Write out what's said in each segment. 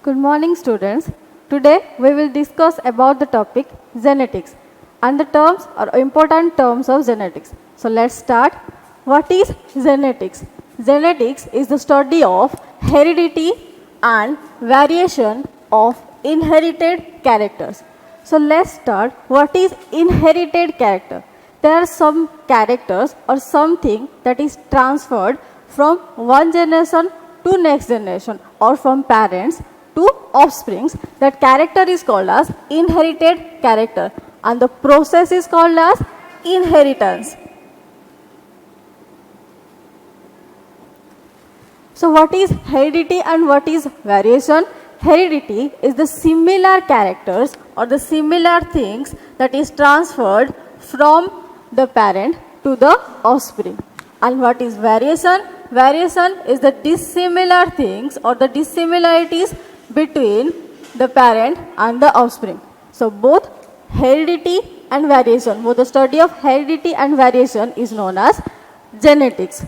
Good morning, students. Today we will discuss about the topic genetics and the terms or important terms of genetics. So let's start. What is genetics? Genetics is the study of heredity and variation of inherited characters. So let's start. What is inherited character? There are some characters or something that is transferred from one generation to next generation or from parents to offsprings. That character is called as inherited character and the process is called as inheritance. So what is heredity and what is variation? Heredity is the similar characters or the similar things that is transferred from the parent to the offspring. And what is variation? Variation is the dissimilar things or the dissimilarities between the parent and the offspring. So both heredity and variation, both the study of heredity and variation is known as genetics.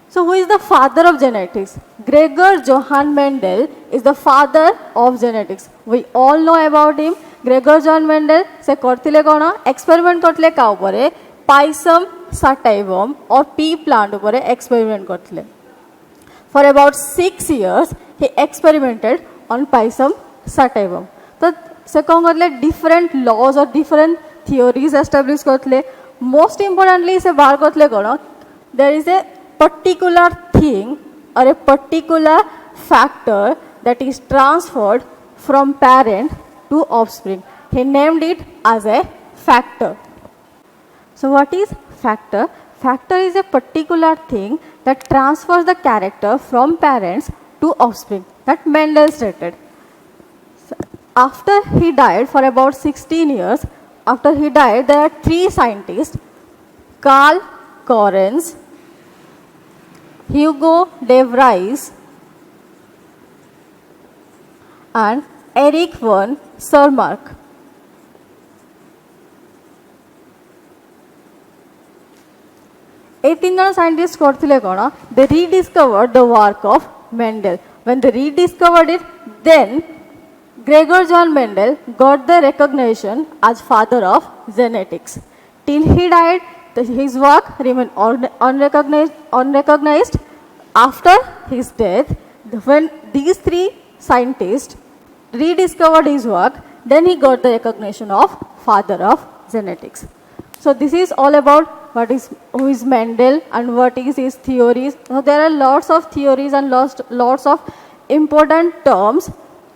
So who is the father of genetics? Gregor Johann Mendel is the father of genetics. We all know about him. Gregor Johann Mendel se korthile kono experiment korthile ka upare Pisum sativum or pea plant upare experiment korthile. For about 6 years he experimented on Pisum sativum. So se kon korthile different laws or different theories established korthile. Most importantly se bar korthile kono there is a particular thing or a particular factor that is transferred from parent to offspring. He named it as a factor. So what is factor? Factor is a particular thing that transfers the character from parents to offspring. That Mendel stated. So after he died for about 16 years, after he died there are 3 scientists, Carl Correns, Hugo de Vries and Eric von Sermark. Scientists they rediscovered the work of Mendel. When they rediscovered it, then Gregor Johann Mendel got the recognition as father of genetics. Till he died, his work remained unrecognized. After his death, when these 3 scientists rediscovered his work, then he got the recognition of father of genetics. So this is all about who is Mendel and what is his theories. So there are lots of theories and lots of important terms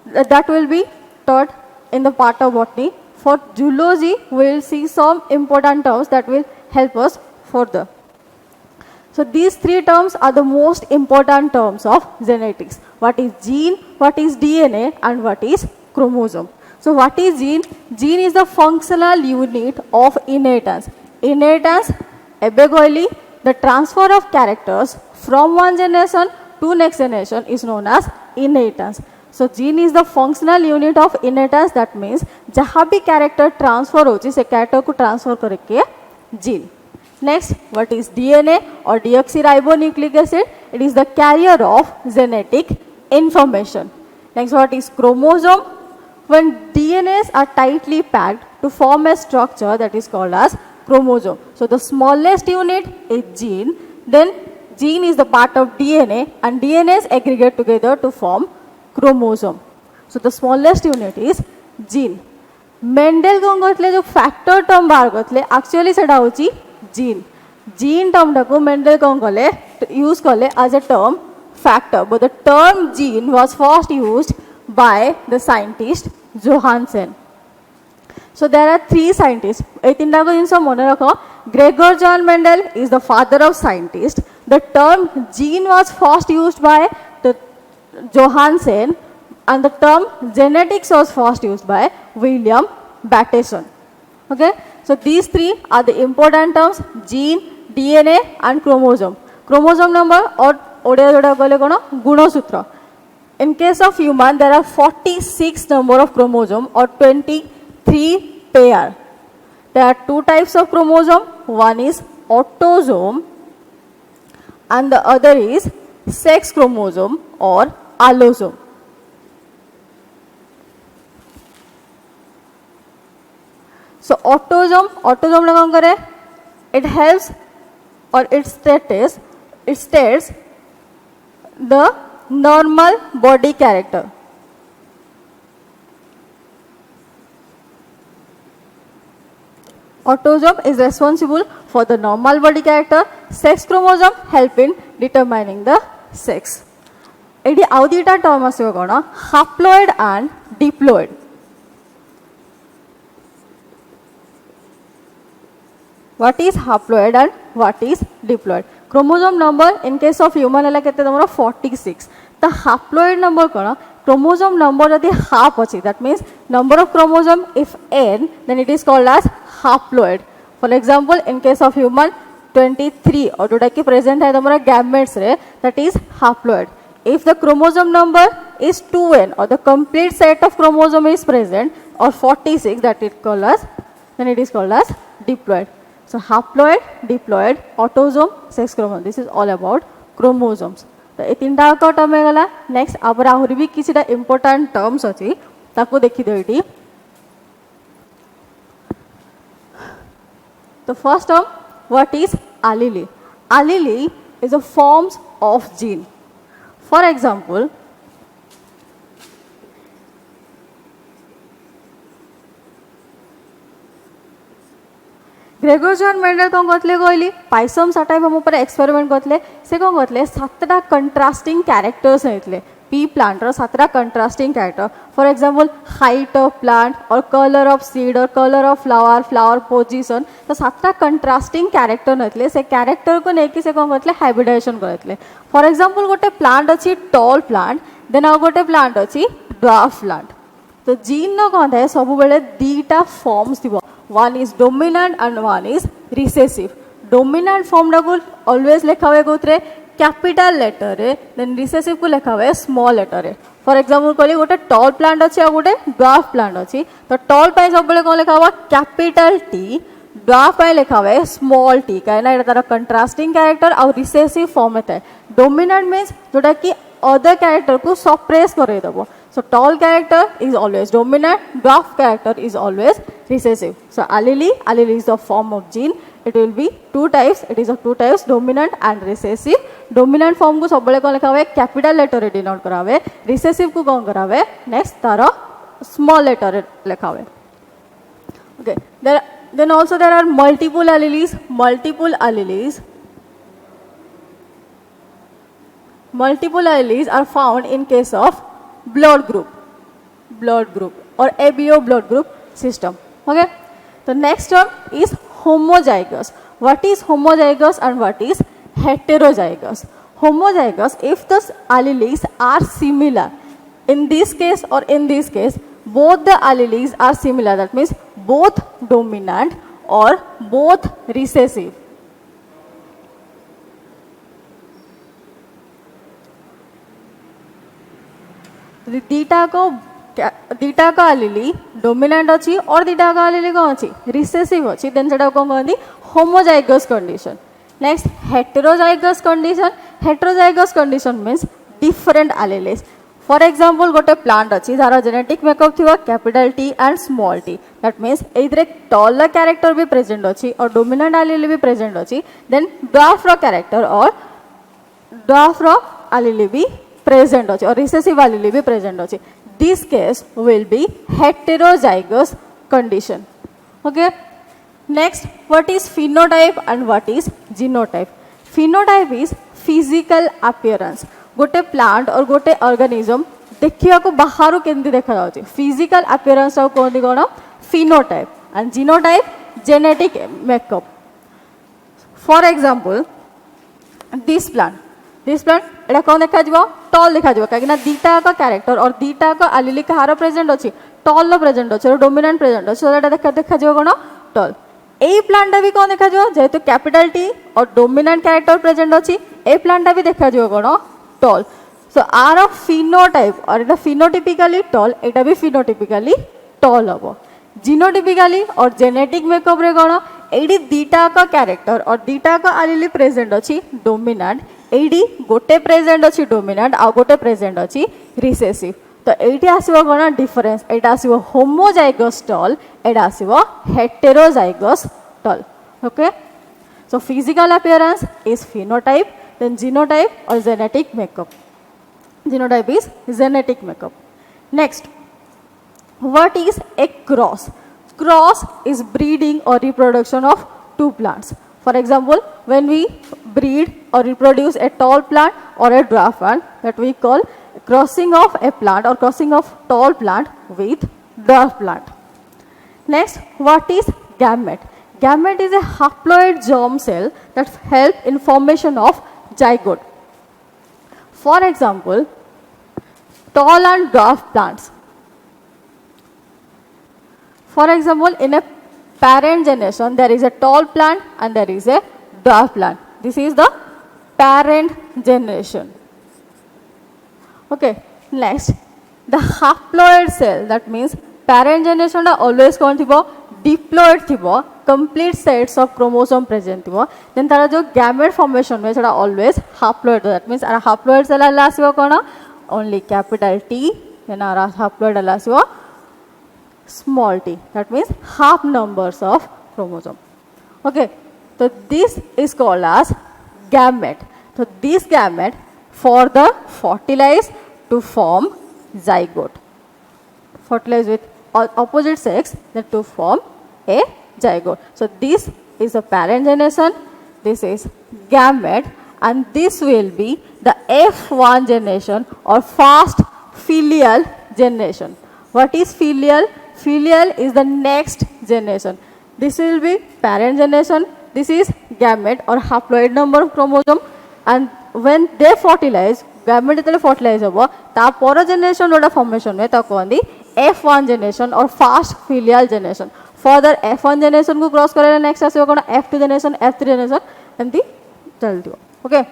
that will be taught in the part of botany. For zoology, we will see some important terms that will help us further. So these 3 terms are the most important terms of genetics. What is gene, what is DNA and what is chromosome. So what is gene? Gene is the functional unit of inheritance. Inheritance, the transfer of characters from one generation to next generation is known as inheritance. So gene is the functional unit of inheritance. That means jaha bhi character transfer hochi se character ko transfer karke gene. Next, what is DNA or deoxyribonucleic acid? It is the carrier of genetic information. Next, what is chromosome? When DNAs are tightly packed to form a structure that is called as chromosome. So the smallest unit is gene. Then gene is the part of DNA and DNAs aggregate together to form chromosome. So the smallest unit is gene. Mendel जो factor term बाहर करते actually सेटा होची gene. Gene term टाको Mendel use कले as a term factor. But the term gene was first used by the scientist Johansen. So there are 3 scientists. Gregor Johann Mendel is the father of scientists. The term gene was first used by the Johansen and the term genetics was first used by William Bateson. Okay? So these 3 are the important terms: gene, DNA and chromosome. Chromosome number or Gunosutra. In case of human, there are 46 number of chromosome or 23 pair. There are 2 types of chromosome. One is autosome and the other is sex chromosome or allosome. So autosome कौन करे, it helps or it states the normal body character. Autosome is responsible for the normal body character. Sex chromosome help in determining the sex. एडी आउ दुटा term आसो कोन, haploid and diploid. What is haploid and what is diploid? Chromosome number in case of human है केते तमरो 46. The haploid number cone, chromosome number यदि half अछि, that means number of chromosome if n, then it is called as haploid. For example, in case of human 23 और जोटा कि present है तमरो gametes रे, that is haploid. If the chromosome number is 2n or the complete set of chromosome is present or 46, that it called as, then it is called as diploid. So haploid, diploid, autosome, sex chromosome. This is all about chromosomes. तो ए तीनटा का term है गला. Next आबर आहुरी भी किछिटा important terms अछि ताको देखि देइटी. The first term, what is allele? Allele is a forms of gene. For example, Gregor John Mendel कौन करते कहली, पाइसम साटाइप हम ऊपर एक्सपेरिमेंट करते. से कौन करते, 7टा कंट्रास्टिंग कैरेक्टर्स नहीं पी प्लांट रो 7टा contrasting character. For example height of plant और कलर ऑफ सीड और कलर ऑफ फ्लावर पोजीशन. तो 7टा कंट्रास्टिंग कैरेक्टर नहीं से कैरेक्टर को लेकिन से कौन करते हाइब्रिडाइजेशन करते. फॉर एग्जांपल गोटे प्लांट अच्छी टॉल प्लांट, देन आउ गोटे प्लांट अच्छी ड्वार्फ प्लांट. तो जीन न कौन थाए सब बेले दीटा फॉर्म्स थी. One is dominant and one is recessive. Dominant form को ऑलवेज लिखा हुए कोथरे कैपिटल लेटर रे, देन रिसेसिव को लिखा हुए स्मॉल लेटर रे. फॉर एग्जांपल कहली गोटे टॉल प्लांट अच्छी और गोटे ड्वार्फ प्लांट अच्छी. तो टॉल पाई सब बेले कौन लिखा हुआ कैपिटल टी, ड्वार्फ पाई लिखा हुए स्मॉल टी. कहीं तार कंट्रास्टिंग कैरेक्टर और रिसेसिव फॉर्म है. डोमिनेंट मीन्स जोटा कि अदर कैरेक्टर को सप्रेस कर दबो. So tall character is always dominant, dwarf character is always recessive. So allele is the form of gene. It will be two types. It is of two types, dominant and recessive. Dominant form को सब बड़े कौन लिखा हुआ है capital letter रे denote करा हुआ है. रिसेसिव को कौन करा हुआ है नेक्स्ट तारा स्मॉल लेटर रे लिखा हुआ है. Okay. Then also there are multiple alleles. Multiple alleles are found in case of blood group or ABO blood group system. Okay. The next term is homozygous. What is homozygous and what is heterozygous? Homozygous, if the alleles are similar, in this case or in this case, both the alleles are similar. That means both dominant or both recessive. दीटा का एलीली dominant अच्छी और दीटा का एलीली कौन अच्छी recessive अच्छी. Then सेटा कौन कहंदी homozygous condition. Next heterozygous condition means different alleles. For example गोटे प्लांट अच्छी जारा जेनेटिक मेकअप थिवा capital T and small T. That means एइदरे टॉल कैरेक्टर भी प्रेजेंट अच्छी और डोमिनेंट एलीली भी प्रेजेंट अच्छी. देन ड्वार्फ कैरेक्टर और ड्वार्फ एलीली भी present और recessive allele भी present अच्छी. This case will be heterozygous condition. Okay. Next, what is phenotype and what is genotype? Phenotype is physical appearance. गोटे plant और गोटे ऑर्गेनिज्म देखिया को बाहर केंद्र देखा जाउची. Physical appearance को कोन कोन phenotype and genotype genetic makeup. For example, this plant एटा कौन देखा जीवो टॉल देखा जीवो काहे ना दीटा का कैरेक्टर और दीटा का एलीली कहार प्रेजेंट अछि टॉल लो प्रेजेंट अछि और डोमिनेंट प्रेजेंट अछि. सो एटा देखा जीवो कोन टॉल. ए प्लांट भी कौन देखा जीवो जेहेतु कैपिटल टी और डोमिनेंट कैरेक्टर प्रेजेंट अछि. ए प्लांट भी देखा जीवो कोन टॉल. सो आर ऑफ फिनोटाइप और एटा फिनोटाइपिकली टॉल, एटा भी फिनोटाइपिकली टॉल हबो. जीनोटाइपिकली और जेनेटिक मेकअप रे कोन एडी दीटा का कैरेक्टर और दीटा का एलीली प्रेजेंट अछि डोमिनेंट. एडी गोटे प्रेजेंट अच्छी डोमिनेंट आ गोटे प्रेजेंट अच्छी रिसेसिव. तो ये आसो कौन डिफरेन्स एटा आसो होमोजाइगस टल एटा आसो heterozygous tall okay so physical appearance is phenotype then genotype और genetic makeup genotype is genetic makeup next what is a cross cross is breeding or reproduction of two plants for example when we breed or reproduce a tall plant or a dwarf plant that we call crossing of a plant or crossing of tall plant with dwarf plant next what is gamete gamete is a haploid germ cell that help in formation of zygote for example tall and dwarf plants. For example, in a parent generation, there is a tall plant and there is a dwarf plant. This is the parent generation. Okay, next, the haploid cell, that means parent generation always कौन थिबो diploid थिबो complete sets of chromosome present थिबो then तारा जो gamete formation में सेटा always haploid that means Ara haploid cell Allah आसीबो कोना only capital T then our haploid alasiwa small t that means half numbers of chromosome okay so this is called as gamete so this gamete for the fertilize to form zygote fertilize with opposite sex that to form a zygote so this is a parent generation this is gamete and this will be the F1 generation or fast filial generation. What is filial? Filial is the next generation. This will be parent generation. This is gamete or haploid number of chromosome and when they fertilize, gamete जब fertilize होगा, ता पर generation वाला formation में ता कौन दी F1 generation or fast filial generation. Further F1 generation को cross करेगा next आसे होगा F2 generation, F3 generation and दी चलती हो. Okay.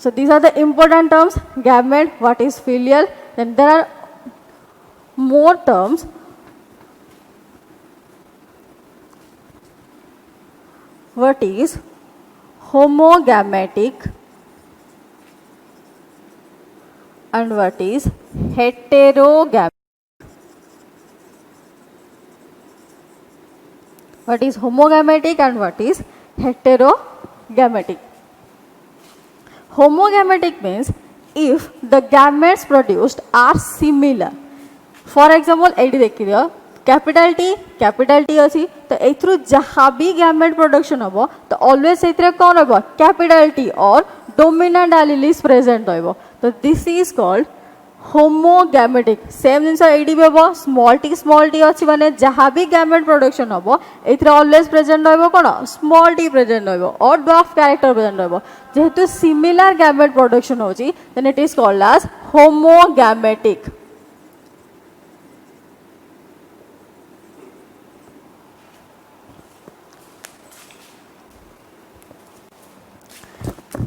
So these are the important terms gamete what is filial then there are more terms what is homogametic and what is heterogametic what is homogametic and what is heterogametic homogametic means if the gametes produced are similar for example एडी देखि दियो capital T अछि तो एथ्रु जहाँ भी gamete production हबो तो always एथरे कोन हबो कैपिटल टी और डोमिनेंट एलील इज प्रेजेंट होइबो तो this is called homogametic same genes एडी बेबो स्मॉल टी अछि माने जहाँ भी गैमेट प्रोडक्शन हबो एथरे ऑलवेज प्रेजेंट होइबो कोन स्मॉल टी प्रेजेंट होइबो और ड्वार्फ कैरेक्टर प्रेजेंट होइबो जेहेतु सिमिलर गैमेट प्रोडक्शन होची then it is called as homogametic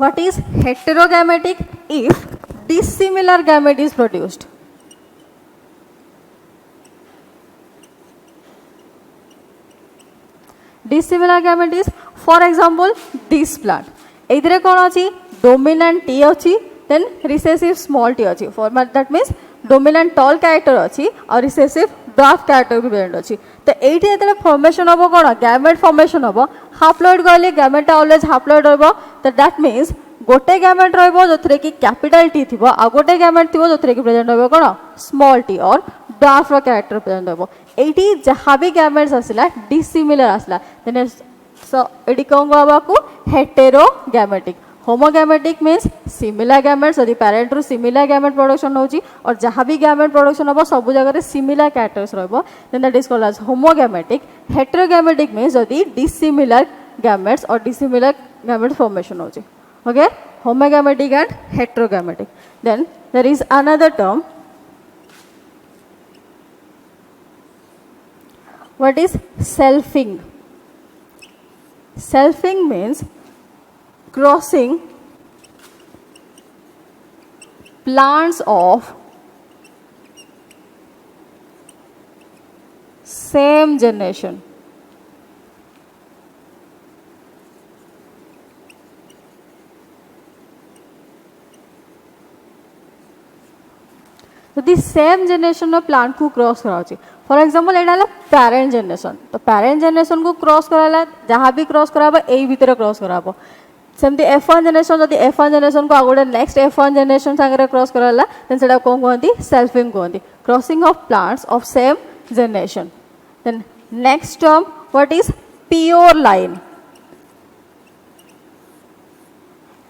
What is heterogametic? If dissimilar gamete is produced. Dissimilar gamete is, for example, this plant. Either कौन अछि dominant T अछि, then recessive small t अछि. For that means dominant tall character अछि और recessive dwarf character भी present अछि. तो एठी एतले formation होबो कोन gamete formation होबो haploid कहले gamete always haploid होबो तो that means गोटे gamete रहबो जोथरे की कैपिटल टी थिबो आ गोटे gamete थिबो जोथरे की प्रेजेंट होबो कोन स्मॉल टी और dwarf कैरेक्टर प्रेजेंट होबो एठी जहां भी gametes आसला dissimilar आसला देन सो एडी कोन बाबा को heterogametic homogametic means similar gametes यदि parent रो similar gamete production होची और जहां भी gamete production होबो सब जगह रे similar characters रहबो then that is called as homogametic heterogametic means यदि dissimilar gametes or dissimilar gamete formation होची okay homogametic and heterogametic then there is another term what is selfing selfing means crossing plants of same generation ଯଦି same ଜେନେରେସନର ପ୍ଲାଣ୍ଟକୁ cross କରାଉଛି for example ଏଇଟା ହେଲା parent generation ତ parent ଜେନେରେସନକୁ cross କରାହେଲା ଯାହା ବି cross କରାହେବ ଏଇ ଭିତରେ କ୍ରସ୍ କରାହେବ ସେମିତି F1 ଜେନେରେସନ୍ ଯଦି F1 ଜେନେରେସନକୁ ଆଉ ଗୋଟେ ନେକ୍ସଟ F1 ଜେନେରେସନ୍ ସାଙ୍ଗରେ କ୍ରସ୍ କରାହେଲା ଦେନ୍ ସେଇଟା କ'ଣ କୁହନ୍ତି ସେଲ୍ଫିଂ କୁହନ୍ତି crossing of plants of same generation then next term what is pure line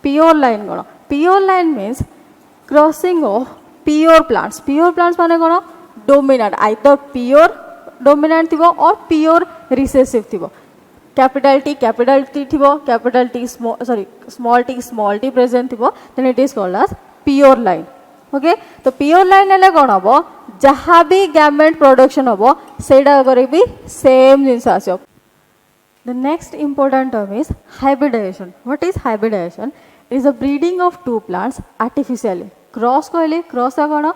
pure line कौन pure line means crossing of pure plants माने कौन डोमिनेंट आइदर पियोर डोमिनेंट थिबो और पियोर रिसेसिव थिबो कैपिटल टी थिबो capital T small T present थिबो then it is called as pure line okay तो pure line हेले कौन हबो जहाँ भी गैमेट प्रोडक्शन हबो सेटा करे भी सेम जिंस आसो The next important term is hybridization. What is hybridization? It is the breeding of two plants artificially. Cross कहले cross कौन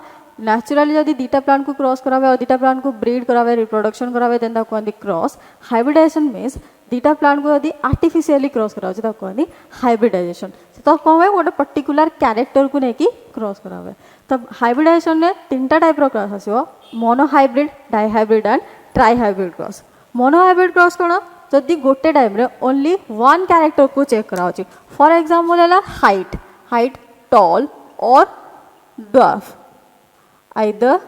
naturally जदि दीटा plant को cross करावे और दीटा plant को breed करावे reproduction करावे then ताको कहते cross. Hybridization means दीटा plant को यदि artificially cross करावे ताको कहते hybridization. तो कौन है वो particular character को नहीं कि cross करावे. तब hybridization में तीनटा type row cross आसियो monohybrid, dihybrid and trihybrid cross. Monohybrid cross कौन जदि गोटे टाइम रे ओनली वन कैरेक्टर को चेक कराउची फॉर एग्जांपल है हाइट टॉल और ड्वार्फ आइदर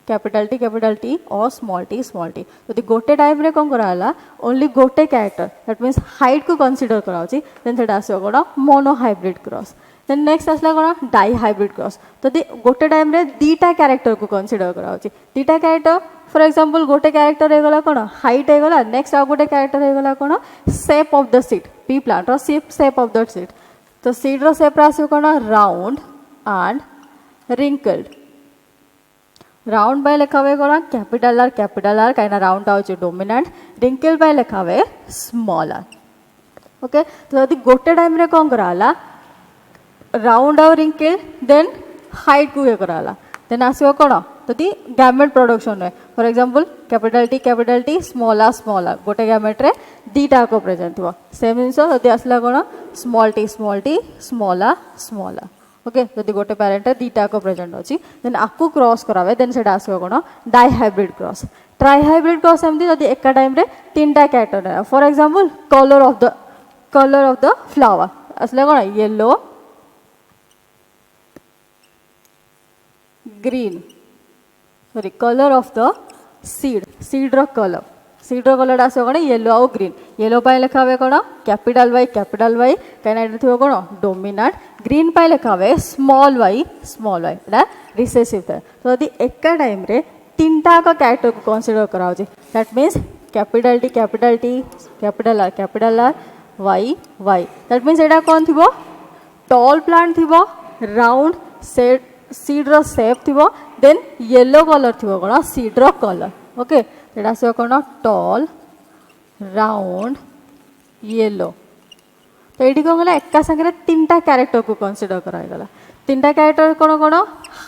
कैपिटल टी और स्मॉल टी जदि गोटे टाइम रे कोन कराला ओनली गोटे कैरेक्टर दैट मींस हाइट को कंसीडर कराउची देन सेटा आसो कोन मोनोहाइब्रिड क्रॉस देन नेक्स्ट आसला कोन डाइहाइब्रिड क्रॉस जदि गोटे टाइम रे दीटा कैरेक्टर को कंसीडर कराउची दीटा कैरेक्टर फॉर एग्जांपल गोटे कैरेक्टर हो गला कोन हाइट हो गला नेक्स्ट आ गोटे कैरेक्टर हो गला कोन shape of the seed pea plant रो शेप ऑफ द सीड तो सीड रो शेप रासियो कोन round and wrinkled round by लिखावे कोन कैपिटल आर काइना राउंड आउची डोमिनेंट रिंकल बाय लिखावे स्मॉल आर ओके तो यदि गोटे टाइम रे कोन कराला राउंड और रिंकल देन हाइट को कराला देन आसियो कोन तदी गैमेट प्रोडक्शन है for example capital T small R गोटे गैमेट रे दीटा को प्रेजेंट हो सेम जिनस जदि आसला कोन small T small R okay जदि गोटे पेरेंट रे दीटा को प्रेजेंट अछि देन आपको क्रॉस करावे देन सेटा आसो कोन डाइहाइब्रिड क्रॉस ट्राइहाइब्रिड क्रॉस एमती जदि एका टाइम रे तीनटा कैरेक्टर है for example colour of the flower आसला कोन yellow green sorry colour of the seed रो कलर आसो कोन येलो और ग्रीन येलो पाए लिखावे कोन कैपिटल वाई काइना एटा थिबो कोन डोमिनेंट ग्रीन पाए लिखावे स्मॉल वाई एटा रिसेसिव था तो यदि एका टाइम रे तीनटा का कैरेक्टर को कंसीडर कराउ जे that means capital T capital R Y that means एटा कोन थिबो टॉल प्लांट थिबो राउंड सीड रो शेप थिबो देन येलो कलर थिबो कोन सीड रो कलर ओके एटा से कोन टॉल राउंड येलो तो ये कौन गला एका संगे तीनटा कैरेक्टर को कंसीडर करागला तीनटा कैरेक्टर कोन कोन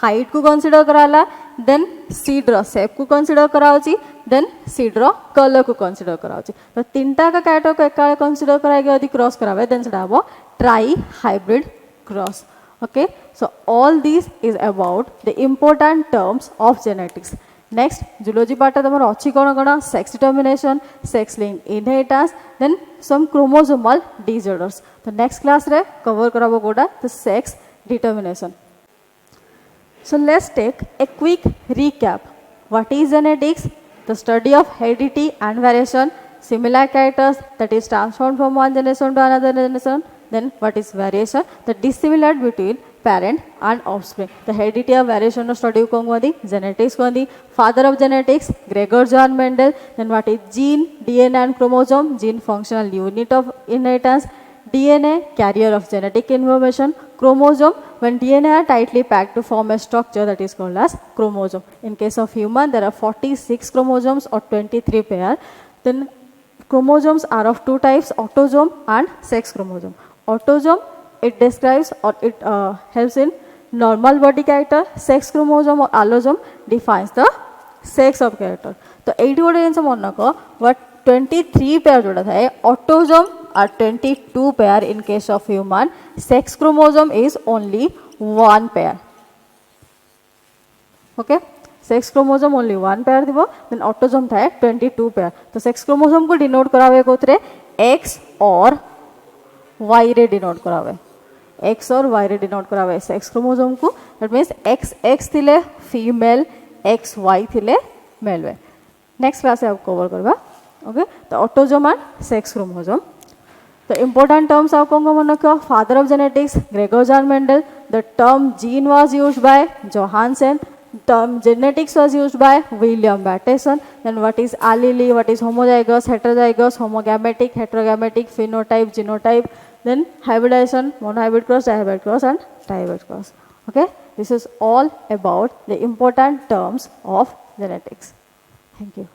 हाइट को कंसीडर कराला देन सीड रो शेप को कंसीडर कराउची देन सीड रो कलर को कंसीडर कराउची तो तीनटा का कैरेक्टर को एका कंसीडर करागे यदि क्रॉस करावे देन सेटा हबो try hybrid cross okay so all these is about the important terms of genetics next zoology part तमर अछि कोन sex determination sex linked inheritance then some chromosomal disorders तो next class रे cover करबो कोडा the sex determination so let's take a quick recap what is genetics the study of heredity and variation similar characters that is transformed from one generation to another generation then what is variation the dissimilarity between parent and offspring the heredity of variation of study ko ngodi genetics ko ndi father of genetics Gregor John Mendel then what is gene DNA and chromosome gene functional unit of inheritance DNA carrier of genetic information chromosome when DNA are tightly packed to form a structure that is called as chromosome in case of human there are 46 chromosomes or 23 pair then chromosomes are of two types autosome and sex chromosome autosome it describes or it helps in normal body character sex chromosome or allosome defines the sex of character तो 8 गोटे जिनस मन को what 23 pair जोड़ा थाए autosome are 22 pair in case of human sex chromosome is only one pair okay sex chromosome only 1 pair दिबो then autosome थाए 22 pair तो sex chromosome को डिनोट करावे कोथरे x और y रे डिनोट करावे x और y रे डिनोट करावे सेक्स क्रोमोसोम को दैट मींस x थिले फीमेल xy थिले मेल वे नेक्स्ट क्लास आप कवर करबा ओके तो autosome and sex chromosome The important terms are father of genetics, Gregor Jan Mendel. The term gene was used by Johansen. Term genetics was used by William Bateson. Then what is allele, what is homozygous, heterozygous, homogametic, heterogametic, phenotype, genotype. Then hybridization, monohybrid cross, dihybrid cross and trihybrid cross. Okay, this is all about the important terms of genetics. Thank you.